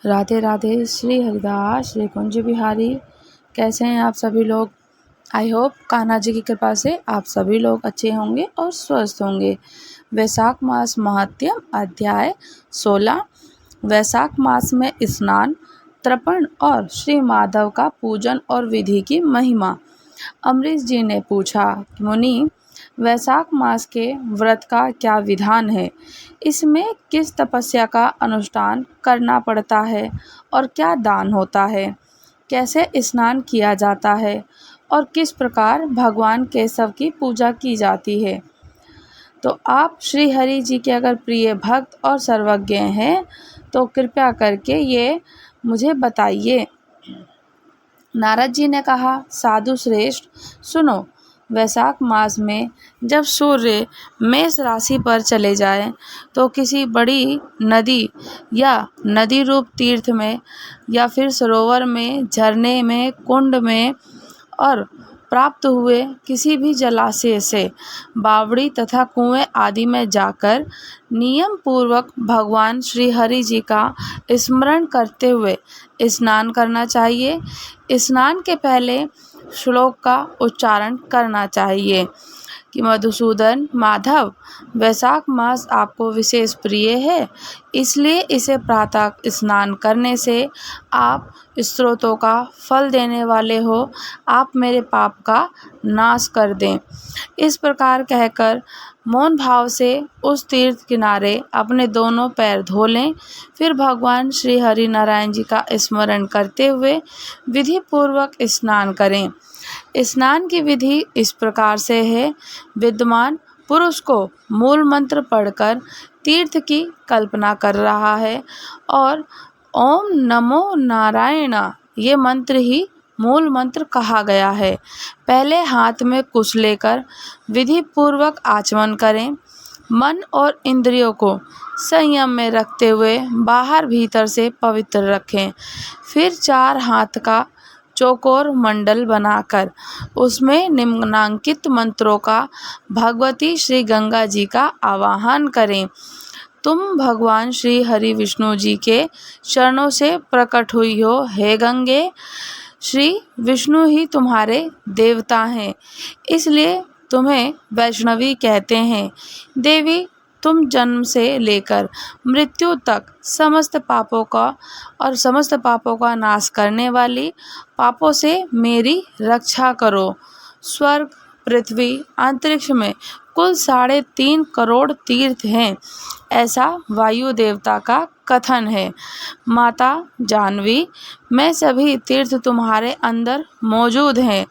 राधे राधे। श्री हरिदास, श्री कुंज बिहारी। कैसे हैं आप सभी लोग? आई होप कान्हा जी की कृपा से आप सभी लोग अच्छे होंगे और स्वस्थ होंगे। वैशाख मास महात्म्य अध्याय 16। वैशाख मास में स्नान, तर्पण और श्री माधव का पूजन और विधि की महिमा। अमरीश जी ने पूछा, मुनि, वैशाख मास के व्रत का क्या विधान है? इसमें किस तपस्या का अनुष्ठान करना पड़ता है और क्या दान होता है? कैसे स्नान किया जाता है और किस प्रकार भगवान केशव की पूजा की जाती है? तो आप श्री हरि जी के अगर प्रिय भक्त और सर्वज्ञ हैं तो कृपया करके ये मुझे बताइए। नारद जी ने कहा, साधु श्रेष्ठ, सुनो। वैशाख मास में जब सूर्य मेष राशि पर चले जाएं तो किसी बड़ी नदी या नदी रूप तीर्थ में या फिर सरोवर में, झरने में, कुंड में और प्राप्त हुए किसी भी जलाशय से, बावड़ी तथा कुएं आदि में जाकर नियम पूर्वक भगवान श्री हरि जी का स्मरण करते हुए स्नान करना चाहिए। स्नान के पहले श्लोक का उच्चारण करना चाहिए कि मधुसूदन माधव, वैशाख मास आपको विशेष प्रिय है, इसलिए इसे प्रातः स्नान करने से आप स्रोतों का फल देने वाले हो। आप मेरे पाप का नाश कर दें। इस प्रकार कहकर मौन भाव से उस तीर्थ किनारे अपने दोनों पैर धो लें। फिर भगवान श्री हरि नारायण जी का स्मरण करते हुए विधि पूर्वक स्नान करें। स्नान की विधि इस प्रकार से है। विद्वान पुरुष को मूल मंत्र पढ़कर तीर्थ की कल्पना कर रहा है और ओम नमो नारायण ये मंत्र ही मूल मंत्र कहा गया है। पहले हाथ में कुश लेकर विधि पूर्वक आचमन करें। मन और इंद्रियों को संयम में रखते हुए बाहर भीतर से पवित्र रखें। फिर 4 हाथ का चौकोर मंडल बनाकर उसमें निम्नांकित मंत्रों का भगवती श्री गंगा जी का आवाहन करें। तुम भगवान श्री हरि विष्णु जी के चरणों से प्रकट हुई हो, हे गंगे। श्री विष्णु ही तुम्हारे देवता हैं, इसलिए तुम्हें वैष्णवी कहते हैं। देवी, तुम जन्म से लेकर मृत्यु तक समस्त पापों का नाश करने वाली, पापों से मेरी रक्षा करो। स्वर्ग, पृथ्वी, अंतरिक्ष में कुल 3.5 करोड़ तीर्थ हैं, ऐसा वायु देवता का कथन है। माता जानवी, मैं सभी तीर्थ तुम्हारे अंदर मौजूद हैं।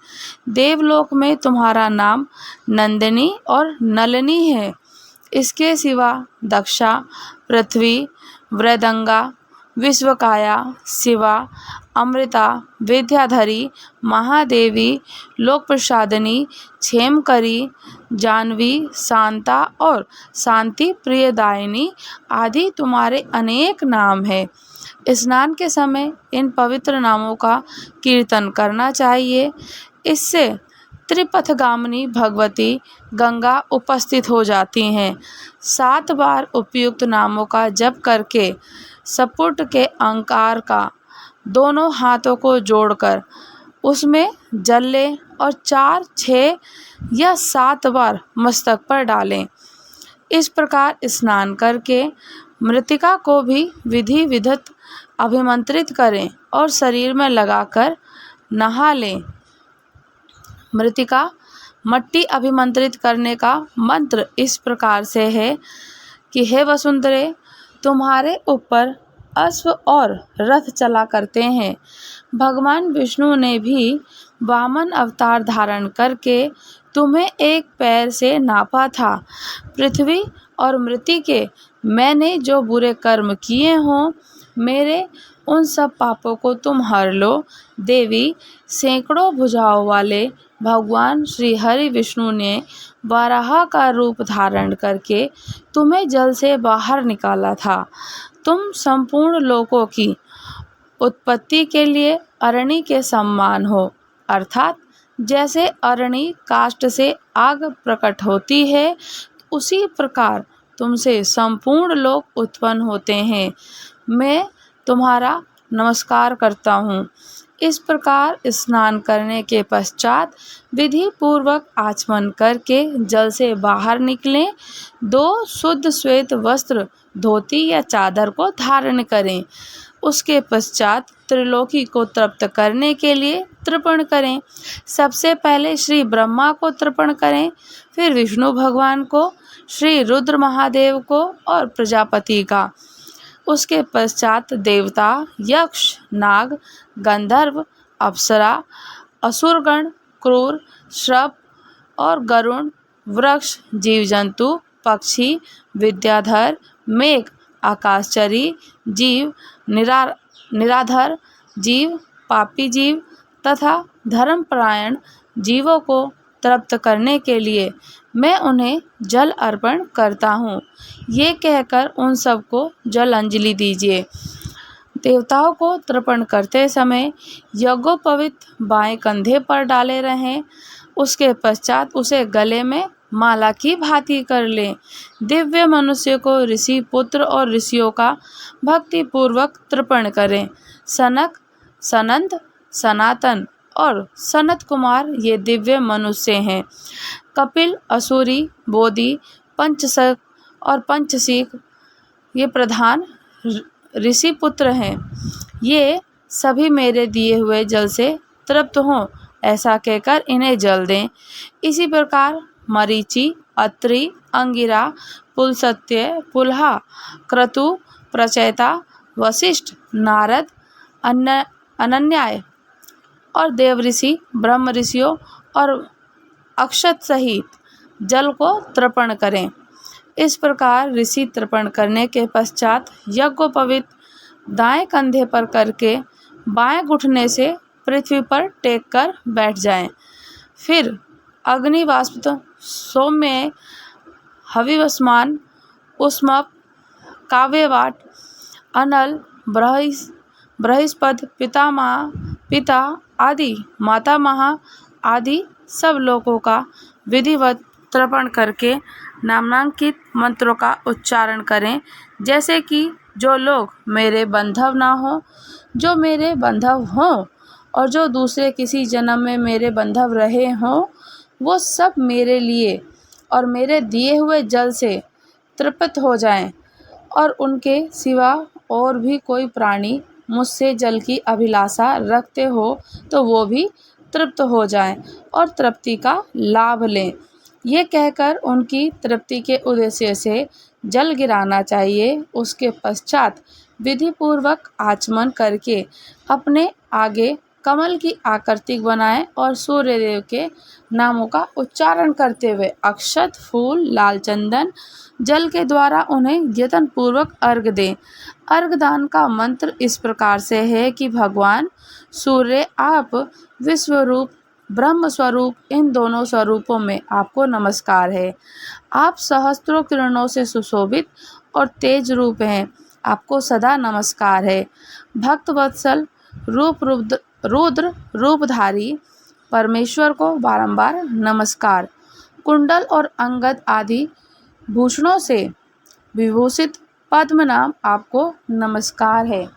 देवलोक में तुम्हारा नाम नंदिनी और नलिनी है। इसके सिवा दक्षा, पृथ्वी, वृदंगा, विश्वकाया, शिवा, अमृता, विद्याधरी, महादेवी, लोक प्रसादिनी, क्षेमकरी, जानवी, शांता और शांति प्रियदायिनी आदि तुम्हारे अनेक नाम हैं। स्नान के समय इन पवित्र नामों का कीर्तन करना चाहिए। इससे त्रिपथगामिनी भगवती गंगा उपस्थित हो जाती हैं। 7 बार उपयुक्त नामों का जप करके सपुट के अंकार का दोनों हाथों को जोड़कर उसमें जल लें और 4, 6 या 7 बार मस्तक पर डालें। इस प्रकार स्नान करके मृतिका को भी विधि विधत अभिमंत्रित करें और शरीर में लगाकर नहा लें। मृतिका मट्टी अभिमंत्रित करने का मंत्र इस प्रकार से है कि हे वसुंधरे, तुम्हारे ऊपर अश्व और रथ चला करते हैं। भगवान विष्णु ने भी वामन अवतार धारण करके तुम्हें एक पैर से नापा था। पृथ्वी और मृतिके, मैंने जो बुरे कर्म किए हों, मेरे उन सब पापों को तुम हर लो। देवी, सैकड़ों भुजाओं वाले भगवान श्री हरि विष्णु ने वाराह का रूप धारण करके तुम्हें जल से बाहर निकाला था। तुम संपूर्ण लोकों की उत्पत्ति के लिए अरणि के समान हो, अर्थात जैसे अरणि काष्ठ से आग प्रकट होती है, उसी प्रकार तुमसे संपूर्ण लोक उत्पन्न होते हैं। मैं तुम्हारा नमस्कार करता हूँ। इस प्रकार स्नान करने के पश्चात विधि पूर्वक आचमन करके जल से बाहर निकलें। 2 शुद्ध श्वेत वस्त्र, धोती या चादर को धारण करें। उसके पश्चात त्रिलोकी को तृप्त करने के लिए तर्पण करें। सबसे पहले श्री ब्रह्मा को तर्पण करें, फिर विष्णु भगवान को, श्री रुद्र महादेव को और प्रजापति का। उसके पश्चात देवता, यक्ष, नाग, गंधर्व, अप्सरा, असुरगण, क्रूर, श्रप और गरुण, वृक्ष, जीव जंतु, पक्षी, विद्याधर, मेघ, आकाशचरी जीव, निराधर जीव, पापी जीव तथा धर्मपरायण जीवों को तृप्त करने के लिए मैं उन्हें जल अर्पण करता हूँ। ये कहकर उन सबको जल अंजलि दीजिए। देवताओं को तर्पण करते समय यज्ञोपवीत बाएं कंधे पर डाले रहें। उसके पश्चात उसे गले में माला की भांति कर लें। दिव्य मनुष्य को ऋषि पुत्र और ऋषियों का भक्ति पूर्वक तर्पण करें। सनक, सनंद, सनातन और सनत कुमार ये दिव्य मनुष्य हैं। कपिल, असुरी, बोधि, पंचसख और पंचशीख ये प्रधान ऋषि पुत्र हैं। ये सभी मेरे दिए हुए जल से तृप्त हों, ऐसा कहकर इन्हें जल दें। इसी प्रकार मरीचि, अत्रि, अंगिरा, पुलस्त्य, पुलहा, क्रतु, प्रचेता, वशिष्ठ, नारद, अनन्याय और देवऋषि, ब्रह्म ऋषियों और अक्षत सहित जल को तर्पण करें। इस प्रकार ऋषि तर्पण करने के पश्चात यज्ञोपवीत दाएं कंधे पर करके बाएं घुटने से पृथ्वी पर टेक कर बैठ जाएं। फिर अग्निवाष्प, सौम्य, हविवस्मान, उष्मप, काव्यवाट, अनल, बृहस्पति, पितामह, पिता आदि, मातामह आदि सब लोगों का विधिवत तर्पण करके नामांकित मंत्रों का उच्चारण करें। जैसे कि जो लोग मेरे बंधव ना हो, जो मेरे बंधव हों और जो दूसरे किसी जन्म में मेरे बंधव रहे हों, वो सब मेरे लिए और मेरे दिए हुए जल से तृप्त हो जाएं। और उनके सिवा और भी कोई प्राणी मुझसे जल की अभिलाषा रखते हो तो वो भी तृप्त हो जाएं और तृप्ति का लाभ लें। ये कहकर उनकी तृप्ति के उद्देश्य से जल गिराना चाहिए। उसके पश्चात विधि पूर्वक आचमन करके अपने आगे कमल की आकृति बनाएं और सूर्यदेव के नामों का उच्चारण करते हुए अक्षत, फूल, लाल चंदन जल के द्वारा उन्हें यत्न पूर्वक अर्घ दें। अर्घदान का मंत्र इस प्रकार से है कि भगवान सूर्य, आप विश्वरूप, ब्रह्म स्वरूप, इन दोनों स्वरूपों में आपको नमस्कार है। आप सहस्त्रों किरणों से सुशोभित और तेज रूप हैं, आपको सदा नमस्कार है। भक्त वत्सल, रुद्र रूपधारी परमेश्वर को बारंबार नमस्कार। कुंडल और अंगद आदि भूषणों से विभूषित पद्मनाभ आपको नमस्कार है।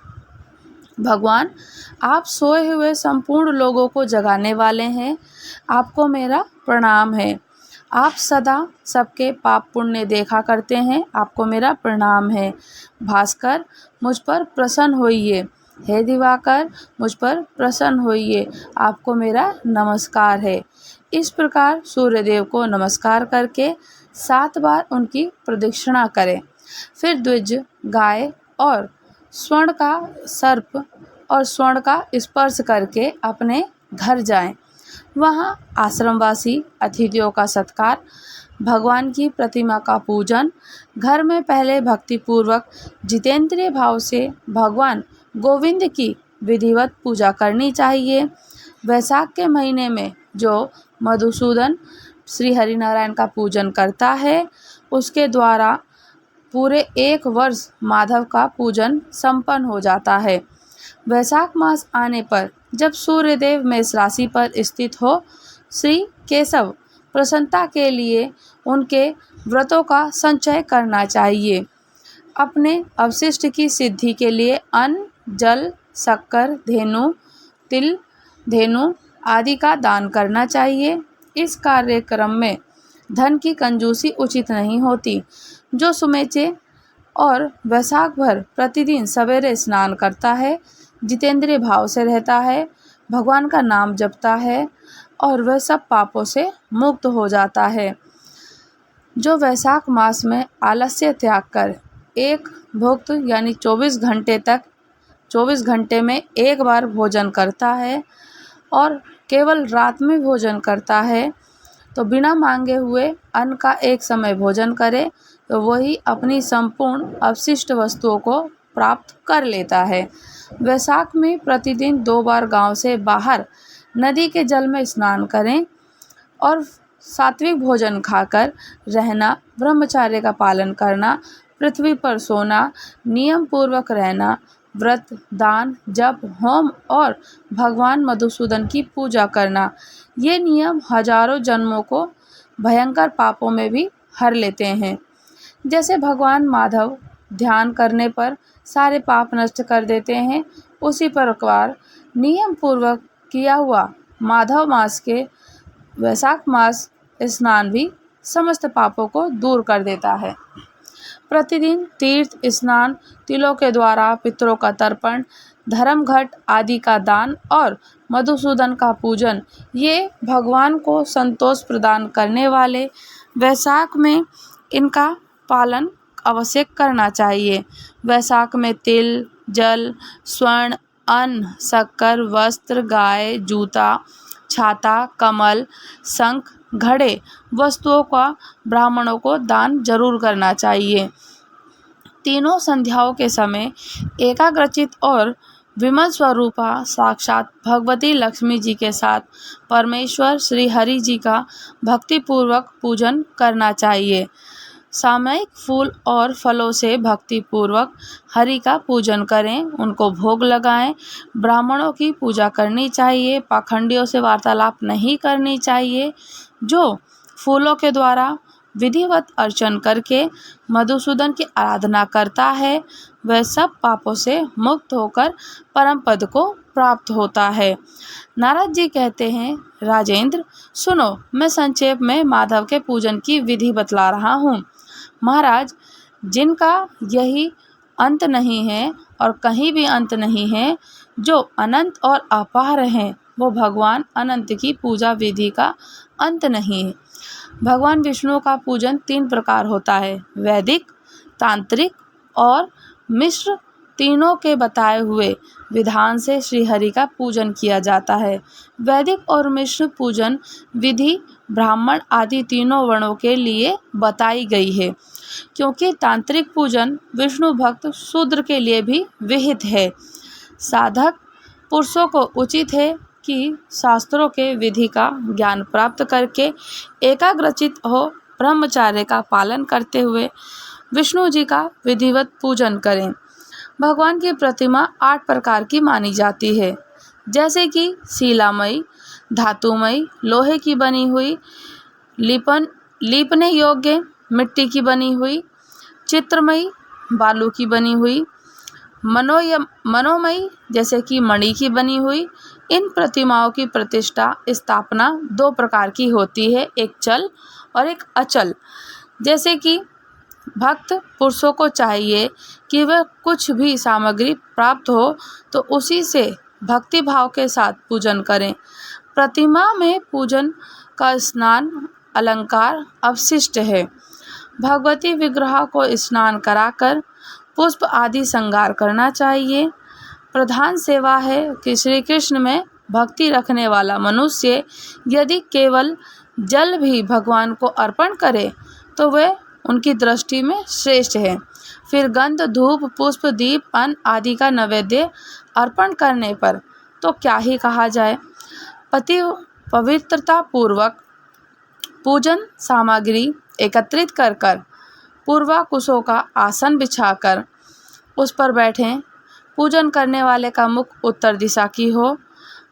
भगवान, आप सोए हुए संपूर्ण लोगों को जगाने वाले हैं, आपको मेरा प्रणाम है। आप सदा सबके पाप पुण्य देखा करते हैं, आपको मेरा प्रणाम है। भास्कर, मुझ पर प्रसन्न होइए। हे दिवाकर, मुझ पर प्रसन्न होइए, आपको मेरा नमस्कार है। इस प्रकार सूर्यदेव को नमस्कार करके 7 बार उनकी प्रदक्षिणा करें। फिर द्विज, गाय और स्वर्ण का सर्प और स्वर्ण का स्पर्श करके अपने घर जाएं। वहाँ आश्रमवासी अतिथियों का सत्कार, भगवान की प्रतिमा का पूजन, घर में पहले भक्तिपूर्वक जितेंद्रिय भाव से भगवान गोविंद की विधिवत पूजा करनी चाहिए। वैशाख के महीने में जो मधुसूदन श्री हरिनारायण का पूजन करता है, उसके द्वारा पूरे 1 वर्ष माधव का पूजन संपन्न हो जाता है। वैशाख मास आने पर जब सूर्यदेव मेष राशि पर स्थित हो, श्री केशव प्रसन्नता के लिए उनके व्रतों का संचय करना चाहिए। अपने अवशिष्ट की सिद्धि के लिए अन्न, जल, शक्कर, धेनु, तिल, धेनु आदि का दान करना चाहिए। इस कार्यक्रम में धन की कंजूसी उचित नहीं होती। जो सुमेचे और वैशाख भर प्रतिदिन सवेरे स्नान करता है, जितेंद्रिय भाव से रहता है, भगवान का नाम जपता है और वह सब पापों से मुक्त हो जाता है। जो वैशाख मास में आलस्य त्याग कर एक भुक्त यानी 24 घंटे में एक बार भोजन करता है और केवल रात में भोजन करता है, तो बिना मांगे हुए अन्न का एक समय भोजन करे तो वही अपनी संपूर्ण अवशिष्ट वस्तुओं को प्राप्त कर लेता है। वैशाख में प्रतिदिन 2 बार गांव से बाहर नदी के जल में स्नान करें और सात्विक भोजन खाकर रहना, ब्रह्मचर्य का पालन करना, पृथ्वी पर सोना, नियम पूर्वक रहना, व्रत, दान, जप, होम और भगवान मधुसूदन की पूजा करना, ये नियम हजारों जन्मों को भयंकर पापों में भी हर लेते हैं। जैसे भगवान माधव ध्यान करने पर सारे पाप नष्ट कर देते हैं, उसी प्रकार नियम पूर्वक किया हुआ माधव मास के वैशाख मास स्नान भी समस्त पापों को दूर कर देता है। प्रतिदिन तीर्थ स्नान, तिलों के द्वारा पितरों का तर्पण, धर्म घट आदि का दान और मधुसूदन का पूजन, ये भगवान को संतोष प्रदान करने वाले वैशाख में इनका पालन अवश्य करना चाहिए। वैशाख में तिल, जल, स्वर्ण, अन्न, शक्कर, वस्त्र, गाय, जूता, छाता, कमल, शंख, घड़े वस्तुओं का ब्राह्मणों को दान जरूर करना चाहिए। तीनों संध्याओं के समय एकाग्रचित और विमल स्वरूपा साक्षात भगवती लक्ष्मी जी के साथ परमेश्वर श्री हरि जी का भक्तिपूर्वक पूजन करना चाहिए। सामयिक फूल और फलों से भक्तिपूर्वक हरि का पूजन करें, उनको भोग लगाएं। ब्राह्मणों की पूजा करनी चाहिए, पाखंडियों से वार्तालाप नहीं करनी चाहिए। जो फूलों के द्वारा विधिवत अर्चन करके मधुसूदन की आराधना करता है, वह सब पापों से मुक्त होकर परम पद को प्राप्त होता है। नारद जी कहते हैं, राजेंद्र सुनो, मैं संक्षेप में माधव के पूजन की विधि बतला रहा हूँ। महाराज, जिनका यही अंत नहीं है और कहीं भी अंत नहीं है, जो अनंत और अपार हैं, वो भगवान अनंत की पूजा विधि का अंत नहीं है। भगवान विष्णु का पूजन 3 प्रकार होता है, वैदिक, तांत्रिक और मिश्र। तीनों के बताए हुए विधान से श्री हरि का पूजन किया जाता है। वैदिक और मिश्र पूजन विधि ब्राह्मण आदि तीनों वर्णों के लिए बताई गई है, क्योंकि तांत्रिक पूजन विष्णु भक्त शूद्र के लिए भी विहित है। साधक पुरुषों को उचित है कि शास्त्रों के विधि का ज्ञान प्राप्त करके एकाग्रचित हो ब्रह्मचर्य का पालन करते हुए विष्णु जी का विधिवत पूजन करें। भगवान की प्रतिमा 8 प्रकार की मानी जाती है, जैसे कि शीलामयी, धातुमयी, लोहे की बनी हुई, लीपने योग्य मिट्टी की बनी हुई, चित्रमयी, बालू की बनी हुई, मनोमयी जैसे कि मणि की बनी हुई। इन प्रतिमाओं की प्रतिष्ठा स्थापना 2 प्रकार की होती है, एक चल और एक अचल। जैसे कि भक्त पुरुषों को चाहिए कि वह कुछ भी सामग्री प्राप्त हो तो उसी से भक्ति भाव के साथ पूजन करें। प्रतिमा में पूजन का स्नान अलंकार अवशिष्ट है। भगवती विग्रह को स्नान कराकर पुष्प आदि श्रृंगार करना चाहिए। प्रधान सेवा है कि श्री कृष्ण में भक्ति रखने वाला मनुष्य यदि केवल जल भी भगवान को अर्पण करे तो वह उनकी दृष्टि में श्रेष्ठ है। फिर गंध, धूप, पुष्प, दीप, अन्न आदि का नैवेद्य अर्पण करने पर तो क्या ही कहा जाए। पवित्रता पूर्वक पूजन सामग्री एकत्रित कर पूर्वाकुशों का आसन बिछाकर उस पर बैठें। पूजन करने वाले का मुख उत्तर दिशा की हो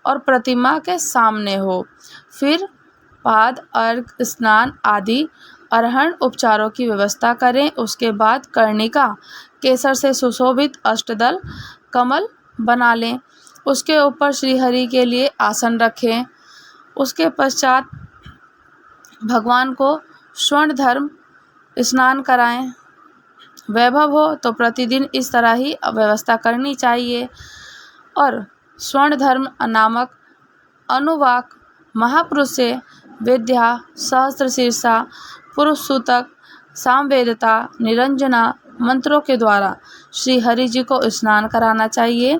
और प्रतिमा के सामने हो। फिर पाद, अर्घ, स्नान आदि अर्हण उपचारों की व्यवस्था करें। उसके बाद कर्णिका, केसर से सुशोभित अष्टदल, कमल बना लें। उसके ऊपर श्री हरि के लिए आसन रखें। उसके पश्चात भगवान को स्वर्ण धर्म स्नान कराएं। वैभव हो तो प्रतिदिन इस तरह ही व्यवस्था करनी चाहिए। और स्वर्ण धर्म नामक अनुवाक महापुरुष से विद्या, सहस्त्र शीर्षा, पुरुष सूतक, सामवेदता, निरंजना मंत्रों के द्वारा श्री हरि जी को स्नान कराना चाहिए।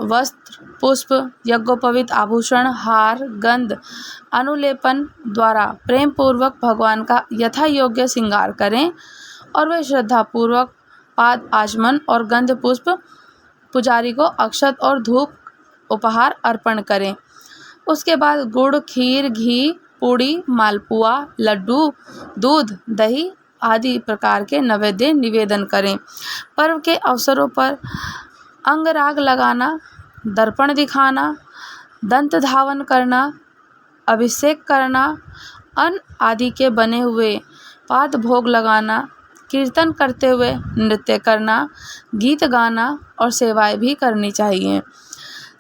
वस्त्र, पुष्प, यज्ञोपवीत आभूषण, हार, गंध, अनुलेपन द्वारा प्रेम पूर्वक भगवान का यथा योग्य श्रृंगार करें और वे श्रद्धा पूर्वक पाद आचमन और गंध पुष्प पुजारी को अक्षत और धूप उपहार अर्पण करें। उसके बाद गुड़, खीर, घी, पूड़ी, मालपुआ, लड्डू, दूध, दही आदि प्रकार के नैवेद्य निवेदन करें। पर्व के अवसरों पर अंगराग लगाना, दर्पण दिखाना, दंत धावन करना, अभिषेक करना, अन्न आदि के बने हुए पाद भोग लगाना, कीर्तन करते हुए नृत्य करना, गीत गाना और सेवाएं भी करनी चाहिए।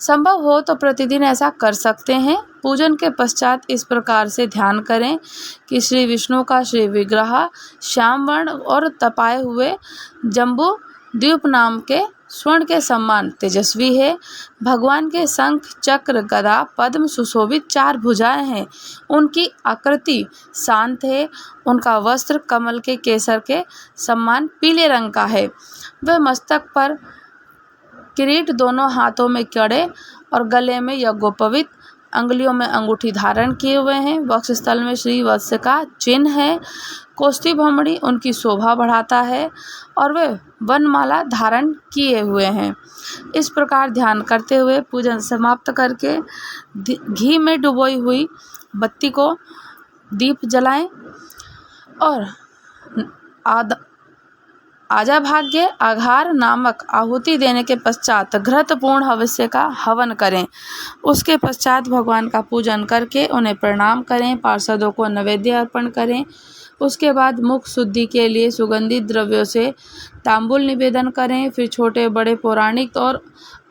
संभव हो तो प्रतिदिन ऐसा कर सकते हैं। पूजन के पश्चात इस प्रकार से ध्यान करें कि श्री विष्णु का श्री विग्रह श्याम वर्ण और तपाए हुए जम्बू द्वीप नाम के स्वर्ण के समान तेजस्वी है। भगवान के शंख, चक्र, गदा, पद्म सुशोभित 4 भुजाएं हैं। उनकी आकृति शांत है। उनका वस्त्र कमल के केसर के समान पीले रंग का है। वह मस्तक पर किरीट, दोनों हाथों में कड़े और गले में यज्ञोपवीत, अंगुलियों में अंगूठी धारण किए हुए हैं। वक्षस्थल में श्री वत्स का चिन्ह है। कोष्ठी भमड़ी उनकी शोभा बढ़ाता है और वे वनमाला धारण किए हुए हैं। इस प्रकार ध्यान करते हुए पूजन समाप्त करके घी में डुबोई हुई बत्ती को दीप जलाएं और आजा भाग्य आघार नामक आहुति देने के पश्चात घृतपूर्ण हविष्य का हवन करें। उसके पश्चात भगवान का पूजन करके उन्हें प्रणाम करें। पार्षदों को नैवेद्य अर्पण करें। उसके बाद मुख शुद्धि के लिए सुगंधित द्रव्यों से तांबूल निवेदन करें। फिर छोटे बड़े पौराणिक और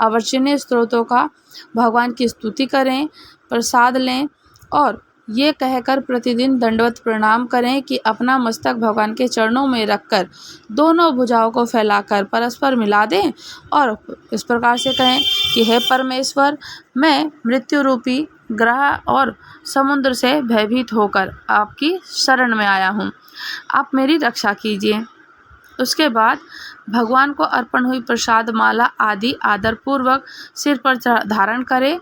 अवर्चनीय स्त्रोतों का भगवान की स्तुति करें, प्रसाद लें और ये कहकर प्रतिदिन दंडवत प्रणाम करें कि अपना मस्तक भगवान के चरणों में रखकर दोनों भुजाओं को फैलाकर परस्पर मिला दें और इस प्रकार से कहें कि हे परमेश्वर, मैं मृत्यु रूपी ग्रह और समुद्र से भयभीत होकर आपकी शरण में आया हूँ। आप मेरी रक्षा कीजिए। उसके बाद भगवान को अर्पण हुई प्रसाद माला आदि आदरपूर्वक सिर पर धारण करें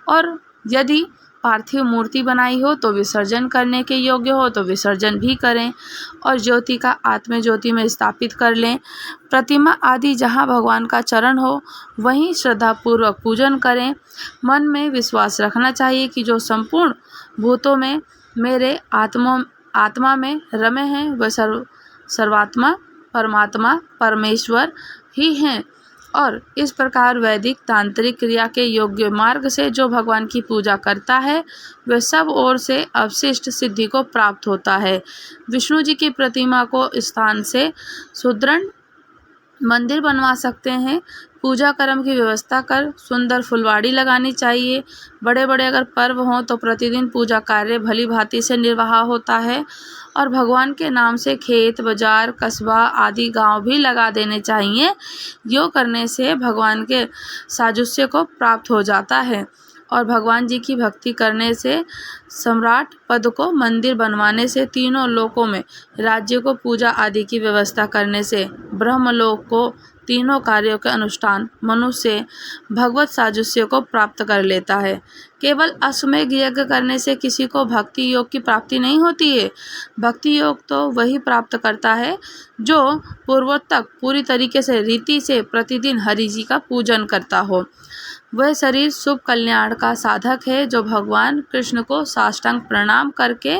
और यदि पार्थिव मूर्ति बनाई हो तो विसर्जन करने के योग्य हो तो विसर्जन भी करें और ज्योति का आत्म ज्योति में स्थापित कर लें। प्रतिमा आदि जहाँ भगवान का चरण हो वहीं श्रद्धापूर्वक पूजन करें। मन में विश्वास रखना चाहिए कि जो संपूर्ण भूतों में मेरे आत्मा में रमे हैं वह सर्वात्मा परमात्मा परमेश्वर ही हैं और इस प्रकार वैदिक तांत्रिक क्रिया के योग्य मार्ग से जो भगवान की पूजा करता है वह सब ओर से अवशिष्ट सिद्धि को प्राप्त होता है। विष्णु जी की प्रतिमा को स्थान से सुदृढ़ मंदिर बनवा सकते हैं। पूजा कर्म की व्यवस्था कर सुंदर फुलवाड़ी लगानी चाहिए। बड़े बड़े अगर पर्व हों तो प्रतिदिन पूजा कार्य भली भांति से निर्वाह होता है और भगवान के नाम से खेत, बाजार, कस्बा आदि गांव भी लगा देने चाहिए। यो करने से भगवान के साजुष्य को प्राप्त हो जाता है और भगवान जी की भक्ति करने से सम्राट पद को मंदिर बनवाने से तीनों लोकों में राज्य को पूजा आदि की व्यवस्था करने से ब्रह्मलोक को तीनों कार्यों के अनुष्ठान मनुष्य भगवत साजुष्य को प्राप्त कर लेता है। केवल अश्वमेध यज्ञ करने से किसी को भक्ति योग की प्राप्ति नहीं होती है। भक्ति योग तो वही प्राप्त करता है जो पूर्वोत्तक पूरी तरीके से रीति से प्रतिदिन हरि जी का पूजन करता हो। वह शरीर शुभ कल्याण का साधक है जो भगवान कृष्ण को साष्टांग प्रणाम करके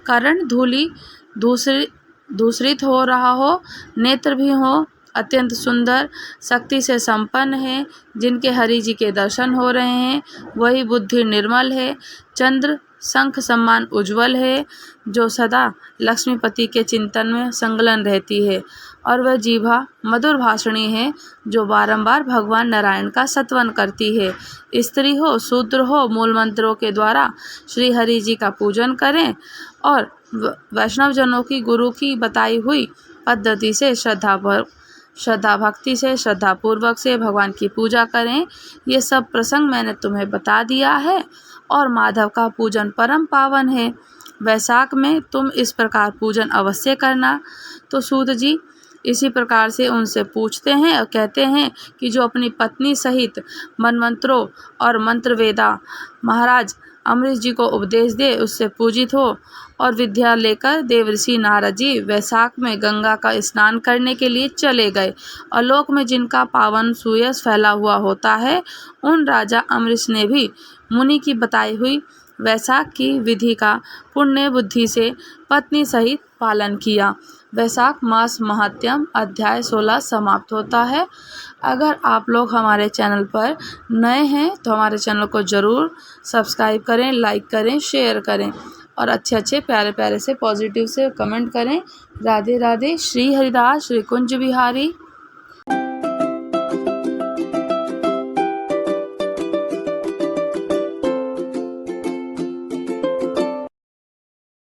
करण धूलि दूषित हो रहा हो, नेत्र भी हो, अत्यंत सुंदर शक्ति से संपन्न है, जिनके हरि जी के दर्शन हो रहे हैं, वही बुद्धि निर्मल है, चंद्र शंख सम्मान उज्ज्वल है, जो सदा लक्ष्मीपति के चिंतन में संलग्न रहती है, और वह जीभा मधुर भाषणी है, जो बारंबार भगवान नारायण का स्तवन करती है। स्त्री हो शूद्र हो, मूल मंत्रों के द्वारा श्री हरि जी का पूजन करें और वैष्णव जनों की गुरु की बताई हुई पद्धति से श्रद्धा भक्ति से श्रद्धापूर्वक से भगवान की पूजा करें। ये सब प्रसंग मैंने तुम्हें बता दिया है, और माधव का पूजन परम पावन है। वैशाख में तुम इस प्रकार पूजन अवश्य करना। तो सूत जी इसी प्रकार से उनसे पूछते हैं और कहते हैं कि जो अपनी पत्नी सहित मनमंत्रों और मंत्रवेदा महाराज अमरीश जी को उपदेश दे, उससे पूजित हो। और विद्या लेकर देवर्षि नारद जी वैशाख में गंगा का स्नान करने के लिए चले गए, और लोक में जिनका पावन सुयश फैला हुआ होता है, उन राजा अमरीश ने भी मुनि की बताई हुई वैशाख की विधि का पुण्य बुद्धि से पत्नी सहित पालन किया। वैशाख मास महात्म्य अध्याय 16 समाप्त होता है। अगर आप लोग हमारे चैनल पर नए हैं तो हमारे चैनल को ज़रूर सब्सक्राइब करें, लाइक करें, शेयर करें, और अच्छे अच्छे प्यारे प्यारे से पॉजिटिव से कमेंट करें। राधे राधे। श्री हरिदास श्री कुंज बिहारी।